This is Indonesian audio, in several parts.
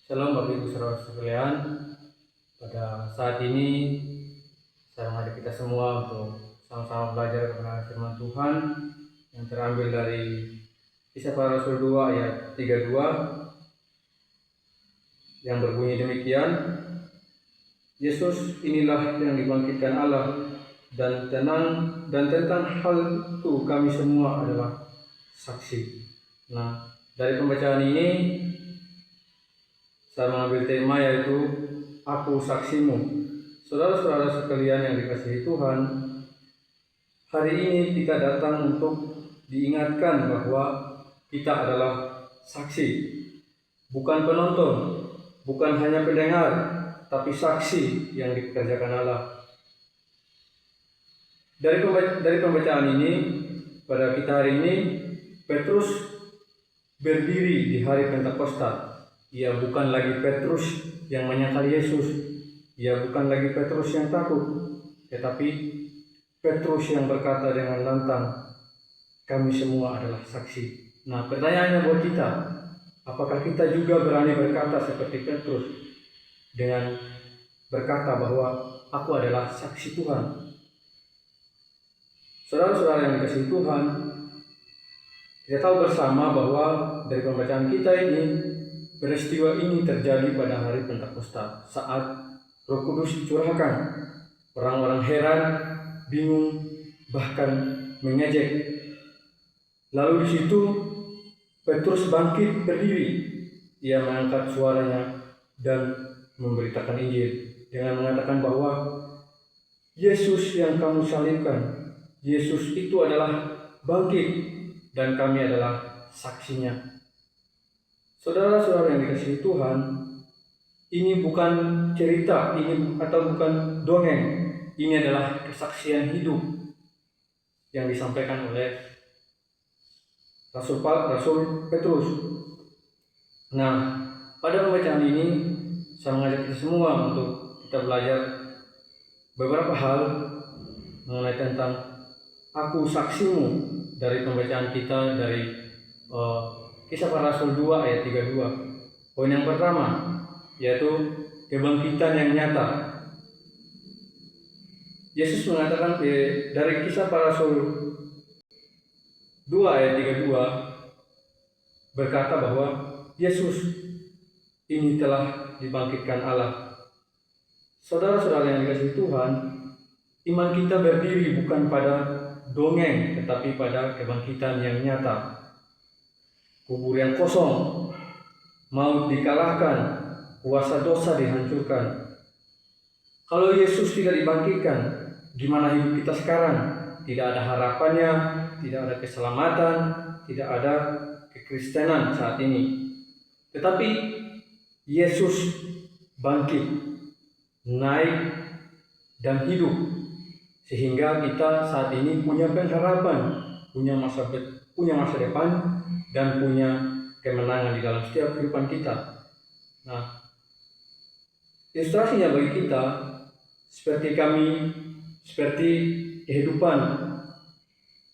Shalom Bapak Ibu Saudara sekalian. Pada saat ini saya mengajak kita semua untuk sama-sama belajar kebenaran firman Tuhan yang terambil dari Kisah Para Rasul 2 ayat 32 yang berbunyi demikian. Yesus inilah yang dibangkitkan Allah, dan tentang hal itu kami semua adalah saksi. Nah, dari pembacaan ini saya mengambil tema yaitu aku saksimu. Saudara-saudara sekalian yang dikasihi Tuhan, hari ini kita datang untuk diingatkan bahwa kita adalah saksi, bukan penonton, bukan hanya pendengar, tapi saksi yang dikerjakan Allah. Dari pembacaan ini, pada kita hari ini, Petrus berdiri di hari Pentakosta. Ia bukan lagi Petrus yang menyangkal Yesus. Ia bukan lagi Petrus yang takut, tetapi Petrus yang berkata dengan lantang, kami semua adalah saksi. Nah, pertanyaannya buat kita, apakah kita juga berani berkata seperti Petrus dengan berkata bahwa aku adalah saksi Tuhan? Saudara-saudara yang dikasihi Tuhan, kita tahu bersama bahwa dari pembacaan kita ini, peristiwa ini terjadi pada hari Pentakosta saat Roh Kudus dicurahkan. Orang-orang heran, bingung, bahkan mengejek. Lalu di situ Petrus bangkit berdiri. Ia mengangkat suaranya dan memberitakan Injil dengan mengatakan bahwa Yesus yang kamu salibkan, Yesus itu adalah bangkit dan kami adalah saksinya. Saudara-saudara yang dikasihi Tuhan, ini bukan cerita, ini atau bukan dongeng. Ini adalah kesaksian hidup yang disampaikan oleh Rasul Petrus. Nah, pada pembacaan ini saya mengajak kita semua untuk kita belajar beberapa hal mengenai tentang aku saksimu dari pembacaan kita dari Kisah Para Rasul 2 ayat 32. Poin yang pertama yaitu kebangkitan yang nyata. Yesus mengatakan dari Kisah Para Rasul 2 ayat 32 berkata bahwa Yesus ini telah dibangkitkan Allah. Saudara-saudara yang dikasihi Tuhan, iman kita berdiri bukan pada dongeng tetapi pada kebangkitan yang nyata. Kubur yang kosong, maut dikalahkan, kuasa dosa dihancurkan. Kalau Yesus tidak dibangkitkan, gimana hidup kita sekarang? Tidak ada harapannya, tidak ada keselamatan, tidak ada kekristenan saat ini. Tetapi Yesus bangkit, naik, dan hidup, sehingga kita saat ini punya pengharapan, punya masa depan, dan punya kemenangan di dalam setiap kehidupan kita. Nah, ilustrasinya bagi kita seperti kehidupan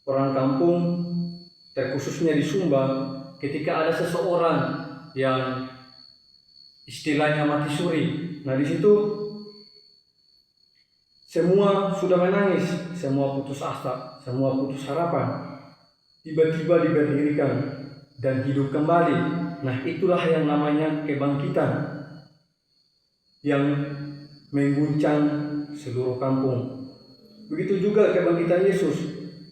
orang kampung, terkhususnya di Sumba, ketika ada seseorang yang istilahnya mati suri. Nah, di situ semua sudah menangis, semua putus asa, semua putus harapan. Tiba-tiba diberdirikan dan hidup kembali. Nah, itulah yang namanya kebangkitan yang mengguncang seluruh kampung. Begitu juga kebangkitan Yesus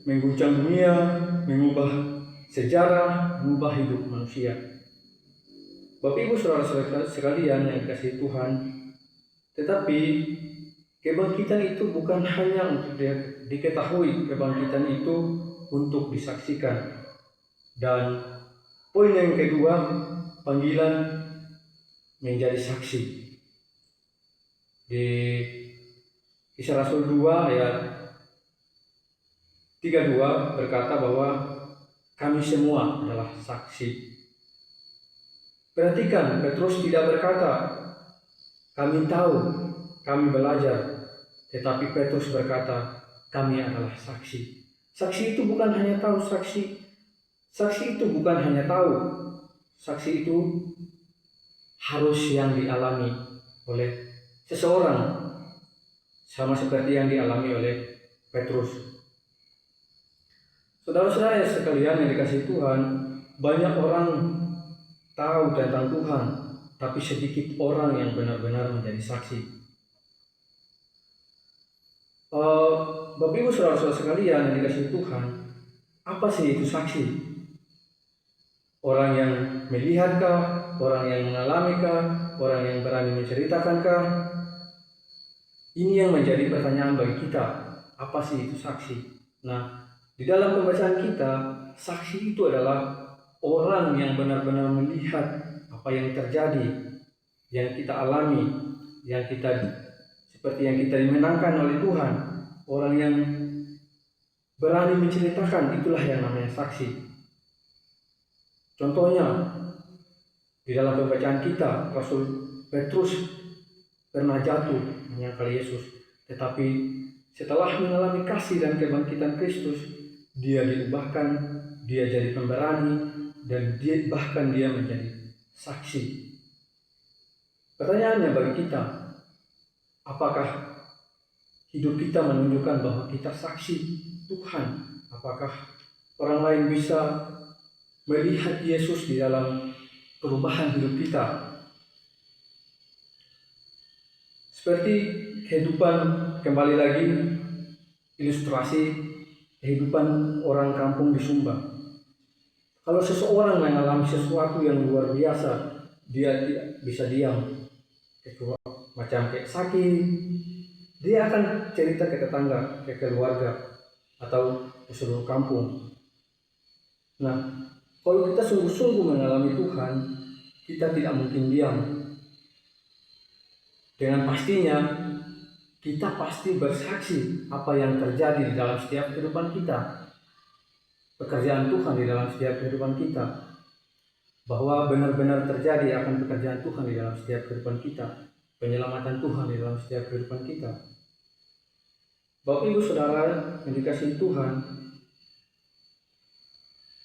mengguncang dunia, mengubah sejarah, mengubah hidup manusia. Bapak Ibu saudara-saudara sekalian yang dikasihi Tuhan, tetapi kebangkitan itu bukan hanya untuk diketahui, kebangkitan itu untuk disaksikan. Dan poin yang kedua, panggilan menjadi saksi. Di Kisah Rasul 2 ayat 32 berkata bahwa kami semua adalah saksi. Perhatikan, Petrus tidak berkata kami tahu, kami belajar, tetapi Petrus berkata kami adalah saksi. Saksi itu bukan hanya tahu, saksi itu bukan hanya tahu. Saksi itu harus yang dialami oleh seseorang, sama seperti yang dialami oleh Petrus. Saudara-saudara sekalian yang dikasihi Tuhan, banyak orang tahu tentang Tuhan, tapi sedikit orang yang benar-benar menjadi saksi. Bapak Ibu saudara-saudara sekalian yang dikasihi Tuhan, apa sih itu saksi? Orang yang melihatkah? Orang yang mengalamikah? Orang yang berani menceritakankah? Ini yang menjadi pertanyaan bagi kita. Apa sih itu saksi? Nah, di dalam pembacaan kita, saksi itu adalah orang yang benar-benar melihat apa yang terjadi, yang kita alami, yang kita seperti yang kita dimenangkan oleh Tuhan. Orang yang berani menceritakan, itulah yang namanya saksi. Contohnya, di dalam pembacaan kita, Rasul Petrus pernah jatuh menyangkal Yesus, tetapi setelah mengalami kasih dan kebangkitan Kristus, dia diubahkan, dia jadi pemberani, dan bahkan dia menjadi saksi. Pertanyaannya bagi kita, apakah hidup kita menunjukkan bahwa kita saksi Tuhan? Apakah orang lain bisa melihat Yesus di dalam perubahan hidup kita? Seperti kehidupan, kembali lagi ilustrasi kehidupan orang kampung di Sumba. Kalau seseorang mengalami sesuatu yang luar biasa, dia tidak bisa diam. Macam kayak sakit, dia akan cerita ke tetangga, ke keluarga, atau ke seluruh kampung. Nah, kalau kita sungguh-sungguh mengalami Tuhan, kita tidak mungkin diam. Dengan pastinya, kita pasti bersaksi apa yang terjadi di dalam setiap kehidupan kita. Pekerjaan Tuhan di dalam setiap kehidupan kita. Bahwa benar-benar terjadi akan pekerjaan Tuhan di dalam setiap kehidupan kita. Penyelamatan Tuhan di dalam setiap kehidupan kita. Bapak Ibu Saudara yang dikasihi Tuhan,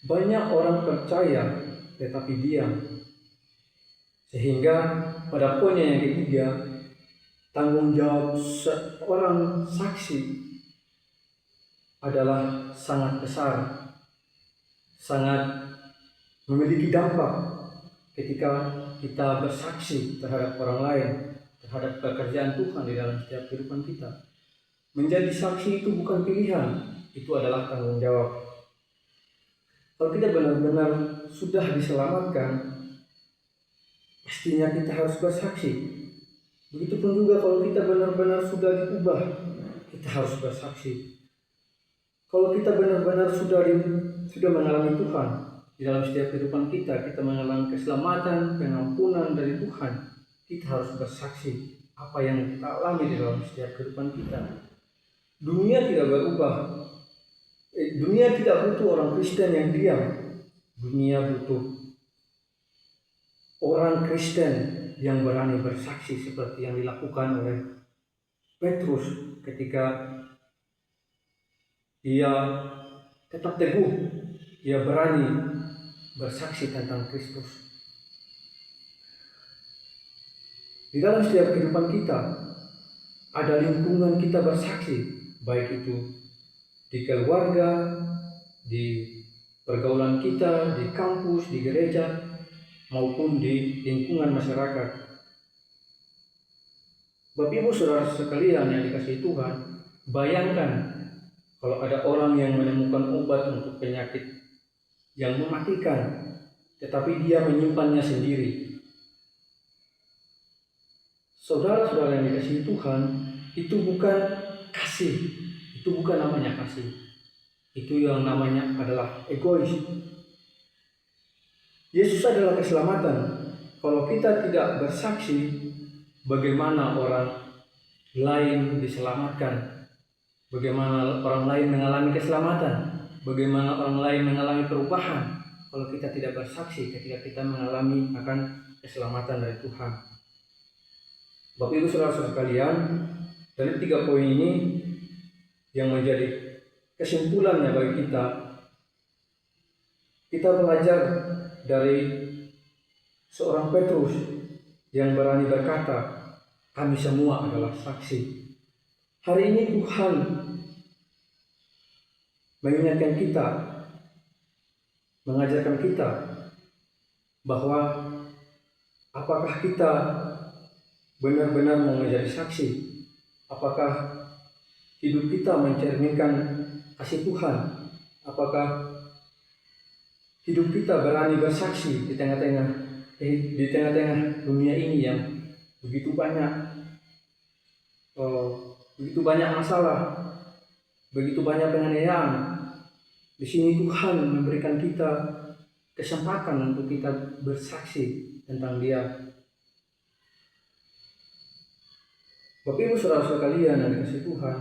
banyak orang percaya tetapi diam. Sehingga pada poin yang ketiga, tanggung jawab seorang saksi adalah sangat besar, sangat memiliki dampak ketika kita bersaksi terhadap orang lain, terhadap pekerjaan Tuhan di dalam setiap kehidupan kita. Menjadi saksi itu bukan pilihan, itu adalah tanggung jawab. Kalau kita benar-benar sudah diselamatkan, pastinya kita harus bersaksi. Begitupun juga kalau kita benar-benar sudah diubah, kita harus bersaksi. Kalau kita benar-benar sudah mengalami Tuhan di dalam setiap kehidupan kita, kita mengalami keselamatan, pengampunan dari Tuhan, kita harus bersaksi apa yang kita alami di dalam setiap kehidupan kita. Dunia tidak berubah. Dunia tidak butuh orang Kristen yang diam. Dunia butuh orang Kristen yang berani bersaksi seperti yang dilakukan oleh Petrus ketika ia tetap teguh, ia berani bersaksi tentang Kristus. Di dalam setiap kehidupan kita ada lingkungan kita bersaksi, baik itu di keluarga, di pergaulan kita, di kampus, di gereja, maupun di lingkungan masyarakat. Bapak Ibu Saudara sekalian yang dikasihi Tuhan, bayangkan kalau ada orang yang menemukan obat untuk penyakit yang mematikan, tetapi dia menyimpannya sendiri. Saudara-saudara yang dikasihi Tuhan, itu bukan kasih, itu bukan namanya kasih. Itu yang namanya adalah egois. Yesus adalah keselamatan. Kalau kita tidak bersaksi, bagaimana orang lain diselamatkan? Bagaimana orang lain mengalami keselamatan? Bagaimana orang lain mengalami perubahan? Kalau kita tidak bersaksi ketika kita mengalami akan keselamatan dari Tuhan. Bapak Ibu Saudara sekalian, dari 3 poin ini yang menjadi kesimpulannya bagi kita belajar dari seorang Petrus yang berani berkata, kami semua adalah saksi. Hari ini Tuhan mengingatkan kita, mengajarkan kita bahwa apakah kita benar-benar mau menjadi saksi? Apakah hidup kita mencerminkan kasih Tuhan? Apakah hidup kita berani bersaksi di tengah-tengah dunia ini yang begitu banyak masalah, begitu banyak penganiayaan? Di sini Tuhan memberikan kita kesempatan untuk kita bersaksi tentang Dia. Bapak Ibu saudara-saudara kalian yang dikasihi Tuhan,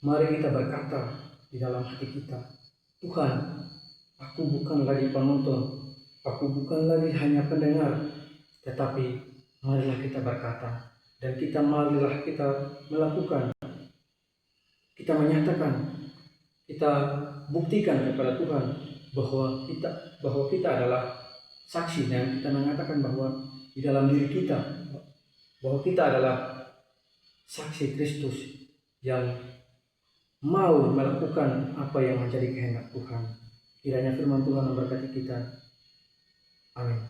mari kita berkata di dalam hati kita, Tuhan, aku bukan lagi penonton, aku bukan lagi hanya pendengar, tetapi marilah kita berkata, dan marilah kita melakukan, kita menyatakan, kita buktikan kepada Tuhan bahwa kita adalah saksi, dan kita mengatakan bahwa di dalam diri kita, bahwa kita adalah saksi Kristus yang mau melakukan apa yang menjadi kehendak Tuhan. Kiranya firman Tuhan memberkati kita. Amin.